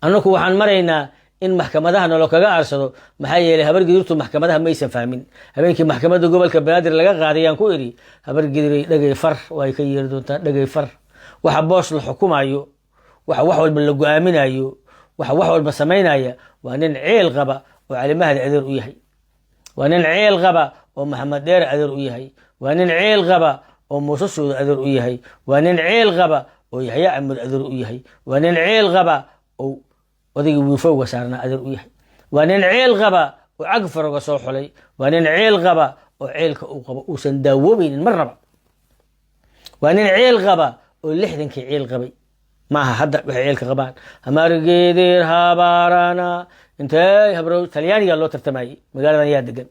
annaku waxaan maraynaa in maxkamadaha nolo kaga aarsado maxaa yeelay habargidirtu maxkamadaha maysan fahmin habeenkii maxkamadda gobolka banaadir laga qaaday yaan ku idhi habargidiray dhagay far way ka yeeri doontaa dhagay far waxa boos la xukumayo waxa wax walba la go'aaminayo waxa wax walba samaynaya waa nin ceel qaba oo cali mahdi adeer u yahay waa nin ceel qaba oo maxamed dheer adeer u yahay waa nin ceel qaba oo muuse suuda adeer u yahay waa nin ceel qaba oo yaxya camud adeer u yahay waa nin ceel qaba oo odayga wiifowga saarnaa adeer u yahay waa nin ceel qaba oo cagfaroga soo xulay waa nin ceel qaba oo ceelka uu qabo uusan daawoobaynin marnaba waa nin ceel qaba oo 60kii ceel qabay maaha hadda waxay ceelka qabaan hamargeedir habaarana intee habrow talyaaniga loo tartamayay magaaladan yaa degan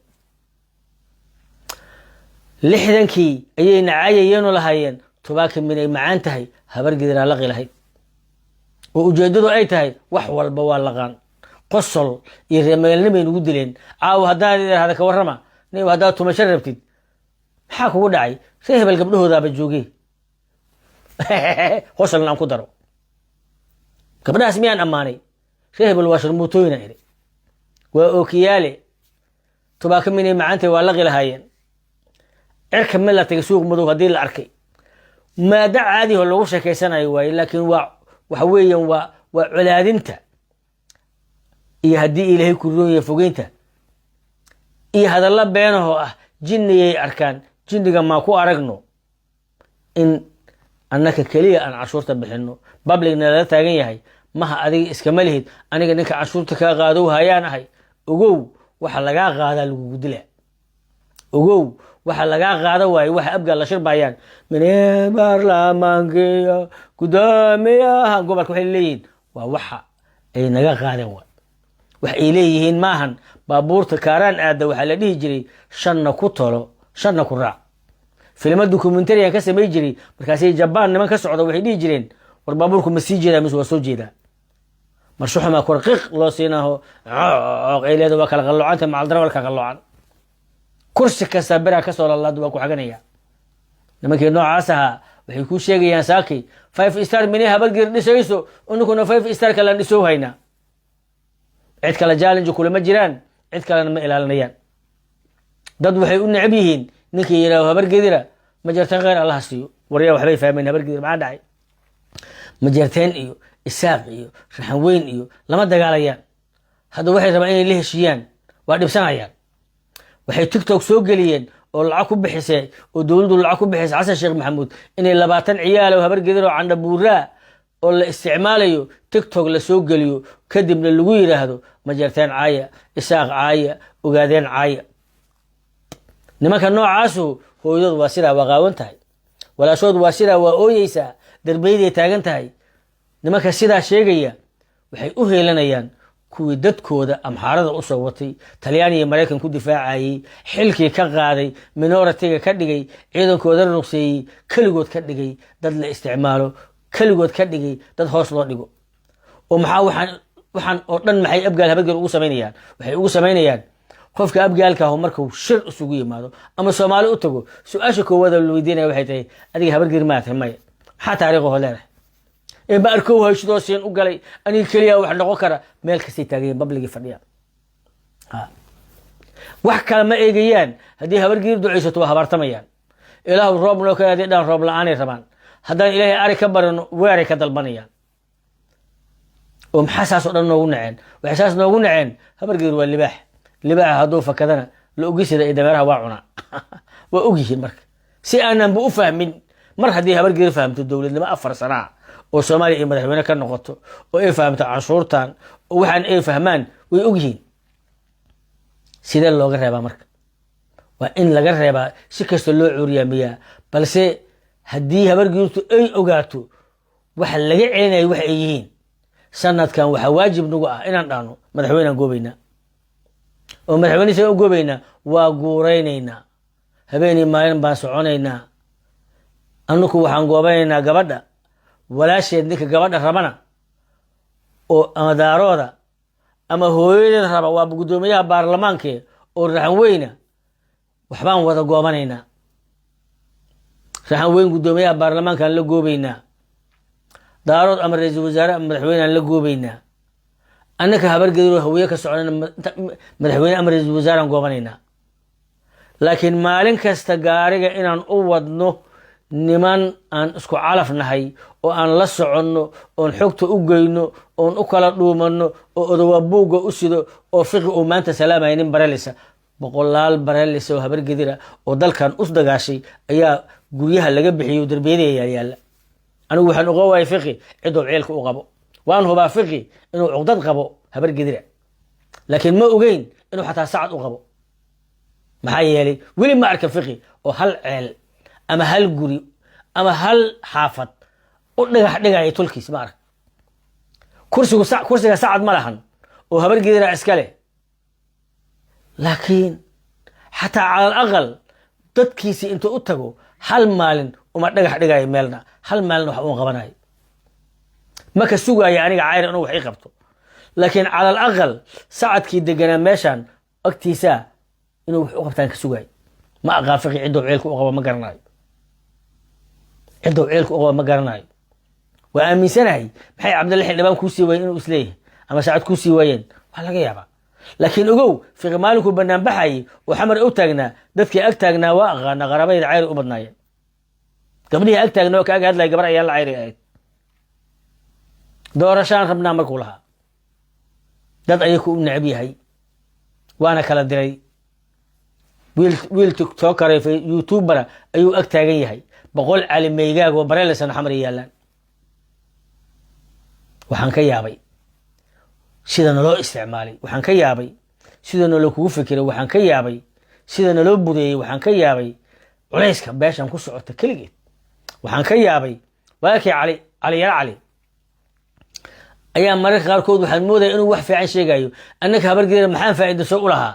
60kii ayay nacayayeenu lahaayeen tubaaka minay macaan tahay habargeediraa laqi lahayd oo ujeedadu ay tahay wax walba waa laqaan qosol iyo reemagaalnimo bay nugu dileen caawa haddaan idhaahda ka warrama nin haddaad tumasho rabtid maxaa kugu dhacay see hebel gabdhahoodaaba joogee qosolna aan ku daro gabdhahaas miyaan ammaanay see hebel waa sharmuutooyina iri waa ookiyaale tubaaka minay macaantay waa laqi lahaayeen cirka meel la tagay suuq madow haddii la arkay maada caadi oo lagu sheekeysanayo waaye laakiin waxa weeyaan waa colaadinta iyo haddii ilaahay ku rooyay fogeynta iyo hadalla beenahoo ah jinniyay arkaan jinniga maa ku aragno in annaka keliya aan cashuurta bixinno babligna lala taagan yahay maha adiga iskama lihid aniga ninka cashuurta kaa qaadow hayaan ahay ogow waxa lagaa qaadaa lagugu dilaa ogow waxa lagaa qaada waaye waxa abgaal la shirbayaan minee baarlamaankiya guddoomiyaha gobolka waxay leeyihiin waa waxa ay naga qaadeen waay wax ay leeyihiin maahan baabuurta kaaraan aada waxaa la dhihi jiray shanna ku tolo shanna ku raac filmo documentariyan ka samay jiray markaasay jabaan niman ka socda waxay dhihi jireen war baabuurku ma sii jeedaa mise waa soo jeedaa marshuxumaa korqiiq loo siinaho ay leeda waa kala qalloocanta macaldarawalka qalloocan kursi kasta beraa kasoo lalaada waa ku xaganaya nimankii noocaas ahaa waxay kuu sheegayaan saaki 5 star minay habargir dhisayso unikuna 5 star kalaan dhisoo haynaa cid kale challenge kulama jiraan cid kalena ma ilaalinayaan dad waxay u necab yihiin ninkii yidhaaho habargedira ma jarteen kheyr allaha siiyo waryaa waxbay fahmeen habargedir maxaa dhacay ma jarteen iyo isaaq iyo raxan weyn iyo lama dagaalayaan hadda waxay rabaan inay la heshiiyaan waa dhibsanayaan waxay tiktok soo geliyeen oo lacag ku bixisay oo dowladdu lacag ku bixisay xasan sheekh maxamuud inay 20 ciyaal oo habargedir oo candha buuraa oo la isticmaalayo tiktok la soo geliyo kadibna lagu yiraahdo ma jarteen caaya isaaq caaya ogaadeen caaya nimanka noocaasu hooyadu waa sidaa waa qaawan tahay walaashood waa sidaa waa ooyeysaa darbayday taagan tahay nimanka sidaa sheegaya waxay u heelanayaan kuwii dadkooda amxaarada u soo watay talyaani iyo maraykan ku difaacayay xilkii ka qaaday minoritiga ka dhigay ciidankooda ruqseeyey keligood ka dhigay dad la isticmaalo keligood ka dhigay dad hoos loo dhigo oo maxaa waxaan oo dhan maxay abgaal habargeed ugu samaynayaan waxay ugu samaynayaan qofka abgaalka ah markuu shir isugu yimaado ama Soomaali u tago su'aasha koowaad la weydiinaya waxay tahay adiga habargeed ma tahay maya maxaa taariikho leedahay ee baarkow hayshadoo siin u galay aniga kaliya wax noqon kara meel kasta taageen babligi fadhiya wax kale ma eegayaan haddii habargeed duceysato waa habartamayaan ilaahu roob noo keenay dhan roob la'aan rabaan haddaan ilaahay ari ka barano weeray ka dalbanayaan oo maxaa saas oo dhan noogu naceen waxay saas noogu naceen habargeed waa libaax libaax hadduu fakadana la ogisida ee dameeraha waa cuna waa ogyihiin marka si aanan bu u fahmin mar haddii habargeed fahamto dowladnimo 4 sano oo Soomaaliya iyo madaxweyne ka noqoto oo ay fahamto canshuurtan oo waxaan ay fahmaan way ogyihiin sidee looga reebaa marka waa in laga reebaa si kasta loo cuuryaamiyaa balse haddii habargeedtu ay ogaato waxa laga celinayo waxa ay yihiin sanadkan waxa waajib nagu ah inaan dhaano madaxweynaha goobayna oo madaxweynaha goobayna waa guureynayna habeenii maalin baan soconaynaa annagu waxaan goobaynaynaa gabadha walaasheed ninka gabadha rabana oo amadaaroda ama hooyadeed raba waa gudoomiyaha baarlamaanka oo raxan weyna waxbaan wada goobanaynaa raxan weyn gudoomiyaha baarlamaanka la goobaynaa daarood ama ra'iisul wasaare ama madaxweynaha la goobaynaa annaka habargedir hawiye ka soconayna madaxweyne ama ra'iisul wasaare aan goobanaynaa laakiin maalin kasta gaariga inaan u wadno niman aan isku calaf nahay oo aan la soconno oon xogta u geyno oon u kala dhuumanno oo odawa buugga u sido oo fiqi uu maanta salaamaya nin barelisa boqolaal barelisa oo habargedira oo dalkan us dagaashay ayaa guryaha laga bixiyo darbiyada yaalla anigu waxaan uga waayay fiqi cidoo ceelka u qabo waan hubaa fiqi inuu cuqdad qabo habargedira laakiin ma ogeyn inuu xataa sacad u qabo maxaa yeelay weli ma arka fiqi oo hal ceel ama hal guri ama hal xaafad u dhagax dhigaya tulkiis ma arag kursiga sacad ma lahan oo habargedira iska leh laakiin xataa cala alaqal dadkiisi intuu u tago hal maalin uma dhagax dhigayo meelna hal maalin wax uun qabanayo ma ka sugaya aniga cayr inuu wax ii qabto laakiin cala alaqal sacadkii deganaa meeshaan agtiisa inuu wax u qabtaan ka sugayo ma aqaan fiqi cidoo ceelka u qabo ma garanayo cidoo ceelka u qabo ma garanayo waa aaminsanahay maxay cabdalla xildhibaan kuu sii waayeen inuu isleeyahay ama sacad kuu sii waayeen waa laga yaabaa laakiin ogow fiqi maalinkuu bannaan baxayay oo xamar u taagnaa dadkii ag taagnaa waa aqaana qarabayda cayri u badnaayeen gabdhihii ag taagnaa oo kaaga hadlaya gabar ayaan la cayri ahayd doorashaan rabnaa markuu lahaa dad ayaku u necab yahay waana kala diray wiil tiktokare youtubera ayuu ag taagan yahay 100 cali meegaag oo bareelsan xamar yaalaan waxaan ka yaabay sida naloo isticmaalay waxaan ka yaabay sida naloo kugu fikiray waxaan ka yaabay sida naloo budeeyay waxaan ka yaabay culayska beeshan ku socota kaligeed waxaan ka yaabay walaalkii cali ayaa mararka qaarkood waxaan moodaya inuu wax fiican sheegayo annaka habargeeda maxaan faa'iido soo u lahaa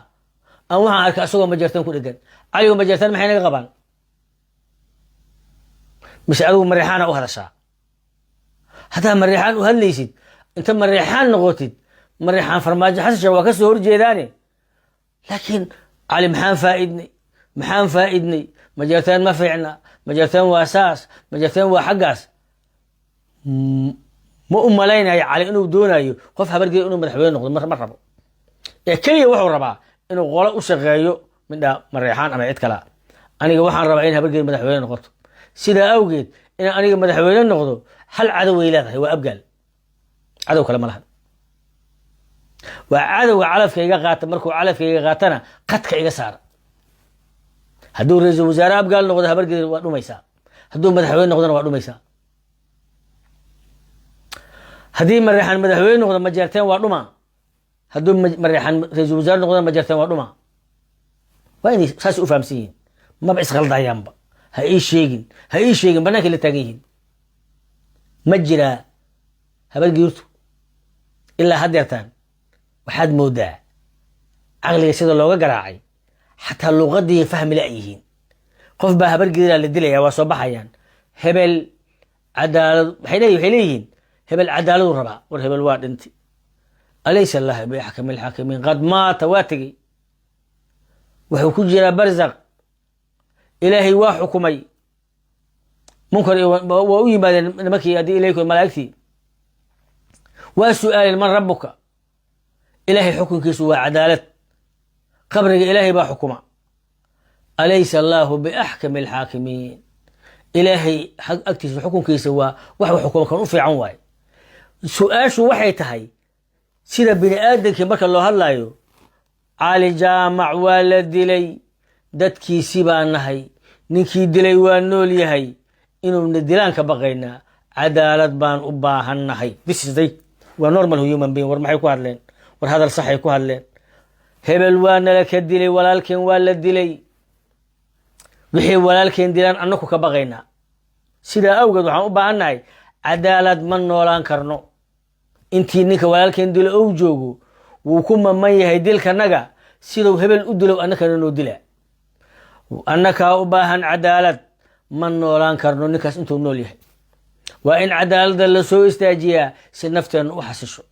aan waxaan arkay asagoo majartan ku dhegan caligo majartan maxay naga qabaan mise adigu mareexaana u hadashaa haddaa mareexaan u hadlaysid inta mareexaan noqotid mareexaan farmaajo xasasha waa ka soo horjeedaane laakiin cali maxaan faa'iidnay majartaan ma fiicna majartaan waa saas majartaan waa xaggaas ma u malaynayo cali inuu doonayo qof habargeeda inuu madaxweyne noqdo ma rabo ee keliya wuxuu rabaa inuu qolo u shaqeeyo midha mareexaan ama cid kale aniga waxaan rabaa in habargeeda madaxweyne noqoto sidaa awgeed in aniga madaxweyne noqdo hal cadow way leedahay waa abgaal cadow kale ma lahan waa cadowga calafka iga qaata markuu calafka iga qaatana qadka iga saara hadduu ra'iisul wasaare abgaal noqdo habargeeda waa dhumaysaa hadduu madaxweyne noqdona waa dhumaysaa haddii mareexaan madaxweyne noqdo majeerteen waa dhuma hadduu mareexaan ra'iisul wasaare noqdona majeerteen waa dhuma waa inay saas u fahamsan yihiin maba isqaldayaanba ha ii sheegin bannaankay la taagan yihiin ma jiraa habargeertu ilaa haddeertaan waxaad moodaa caqliga sida looga garaacay xataa luuqadii fahmi la yihiin qof baa habargeeraa la dilaya waa soo baxayaan hebel cadaalad waxay leeyihiin hebel cadaaladu rabaa war hebel waa dhinti alaysa allah biaxkami alxaakimiin qad maata waa tegey wuxuu ku jiraa barzaq ilaahay waa xukumay munkar waa u yimaadeen nimankii haddii ilayku malaa'igtii waa su'aaleen man rabbuka ilaahay xukunkiisu waa cadaalad qabriga ilaahay baa xukuma alaysa allahu biaxkami alxaakimiin ilaahay agtiisa xukunkiisa waa wax xukuma kan u fiican waaye su-aashu waxay tahay sida bini aadamkii marka loo hadlayo cali jaamac waa la dilay dadkiisii baa nahay ninkii dilay waa nool yahay inuuna dilaan ka baqaynaa cadaalad baan u baahannahay waa normal human being war maxay ku hadleen war hadal saxay ku hadleen hebel waa nala ka dilay walaalkeen waa la dilay wixii walaalkeen dilaan annaku ka baqaynaa sidaa awgeed waxaan u baahannahay cadaalad ma noolaan karno intii ninka walaalkeen dilo ou joogo wuu ku maman yahay dilkanaga siduu hebel u dilow annakana noo dila annakaa u baahan cadaalad ma noolaan karno ninkaas intuu nool yahay waa in cadaaladda la soo istaajiyaa si nafteena u xasisho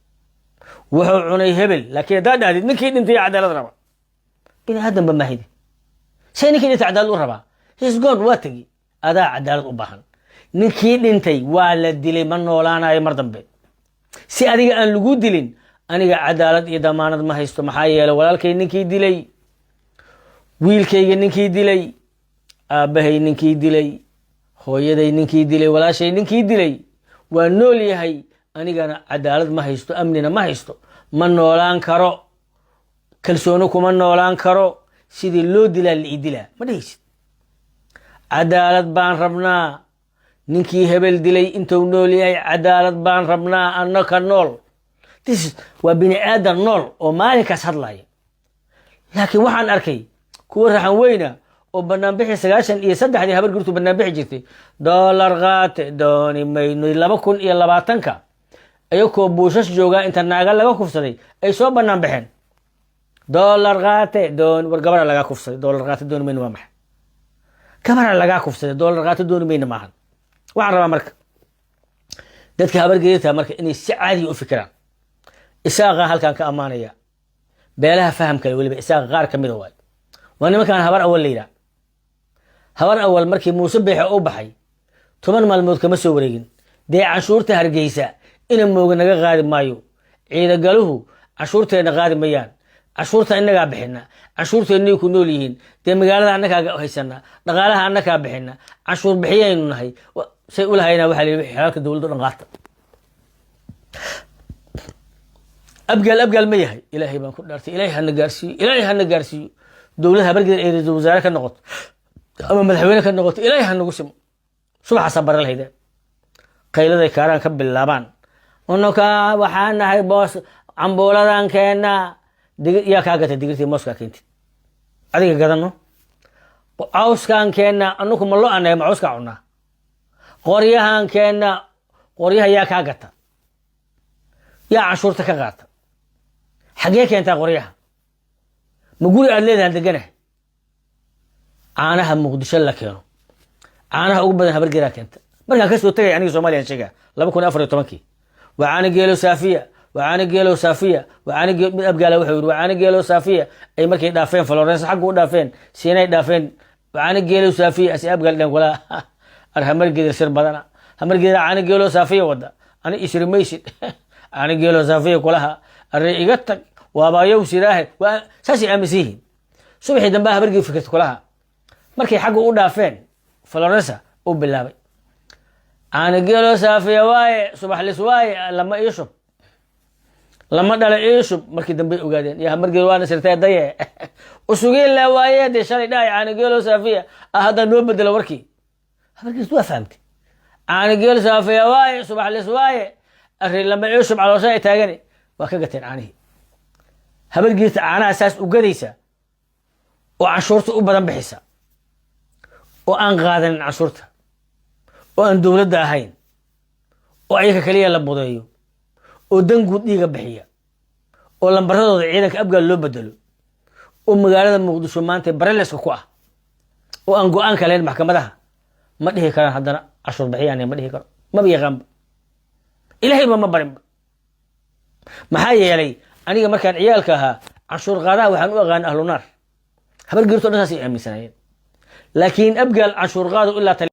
wuxuu cunay hebel laakiin haddaad dhahdid ninkii dhintay cadaalad raba bini aadanba mahidi say ninkii dhintay cadaalad u rabaa hisgoon waa tegi adaa cadaalad u baahan ninkii dhintay waa la dilay ma noolaanayo mar dambe si adiga aan lagu dilin aniga cadaalad iyo damaanad ma haysto maxaa yeelay walaalkay ninkii dilay wiilkayga ninkii dilay aabbahay ninkii dilay hooyaday ninkii dilay walaashay ninkii dilay waa nool yahay anigana cadaalad ma haysto amnina ma haysto ma noolaan karo kalsooni kuma noolaan karo sidii loo dilaa la ii dilaa ma dhehaysid cadaalad baan rabnaa ninkii hebel dilay intuu nool yahay cadaalad baan rabnaa annaka nool waa bini aadan nool oo maalinkaas hadlaya laakiin waxaan arkay kuwa raxan weyna oo banaanbixi 93 habar gurtu banaanbixi jirtay dollar qaate dooni mayno 2020 ayagoo buushas joogaa inta naaga laga kufsaday ay soo banaanbixeen dollar qaate doon war gabadha laga kufsaday dollar qaate dooni mayno waa maxay gabadha laga kufsaday dollar qaate dooni mayno maahan waxaan rabaa marka dadka habar geerta marka inay si caadi u fikiraan isaaqa halkan ka amaanaya beelaha fahamka waliba isaaqa qaar kamid ah waay waa nimankan habar awal leeyahay habar awal markii Muuse Beexe u baxay 10 maalmood kama soo wareegin dee cashuurta Hargeysa ina mooga naga qaadi maayo ciida galuhu cashuurteena qaadi mayaan cashuurta inaga bixina cashuurteena ku nool yihiin dee magaalada annaga haysana dhaqaalaha annaga bixina cashuur bixiyaynu nahay say u lahayna waxa leeyahay xalka dawladda dhan qaata abgal ma yahay ilaahay baan ku dhaartay ilaahay hana gaarsiiyo dawladda habargeeda ee ra'iisul wasaare ka noqoto ama madaxweyne ka noqoto ilaahay hanagu simo subax sabar lahayd qaylada kaaraan ka bilaabaan onka waxaan nahay boos cambuuladan keena ya ka gata digirtii mooska keentid adiga gadano awskan keena anugu ma loo anay ma awska cunaa qoryahan keena qoryaha ya ka gata ya cashuurta ka qaata xagee keenta qoryaha ma guri aad leedahay deganahay caanaha muqdisho la keeno caanaha ugu badan habargeeda keenta markaan ka soo tagay aniga Soomaaliya sheega 2014 وعاني جيلو سافية وعاني جيلو سافية وعاني جيلو من أبقى له وحور وعاني جيلو سافية أي مركي دافين فلورنس حقه دافين سيناء دافين وعاني جيلو سافية أسي أبقى لهم ولا أرهم مركي يصير بدنا همركي عاني جيلو سافية ودا أنا إشري ميشي عاني جيلو سافية كلها الرئيقتك وابا يوسي راهي وساسي أمسيه صبحي دنباها مركي فكرت كلها مركي حقه دافين فلورنس وبالله أنا جيلو سافية واي صباح لسواي لما يشرب لما دل يشرب مركي دنبي وقاعدين يا مركي وانا سرتي ضيع وسوقين لا واي دي شري داي أنا جيلو سافية هذا نوب بدل وركي مركي سوا فهمت أنا جيلو سافية واي صباح لسواي أخي لما يشرب على وسائل تاجني وكجتين عنه هبرجيت أنا أساس وقريسة وعشورته وبدن بحسة وأن غادن عشورته وأن دولة هين وأيك كلية لبضيو ودن قد يجا بحية ولما برضو عينك أبقى اللو بدلو ومقالة مقدسو مانتي بريلس كوكوه وأن قوان كلين المحكمة ده ما ديه كران هدنا عشر بحية يعني ما ديه كران ما بيغامب إلهي ما برم ما حاجة يلي أنا ما كان عيالك ها عشر غدا وحنو أغان أهل النار هبل قلتو نساسي أمي سنين لكن أبقى عشر غدا إلا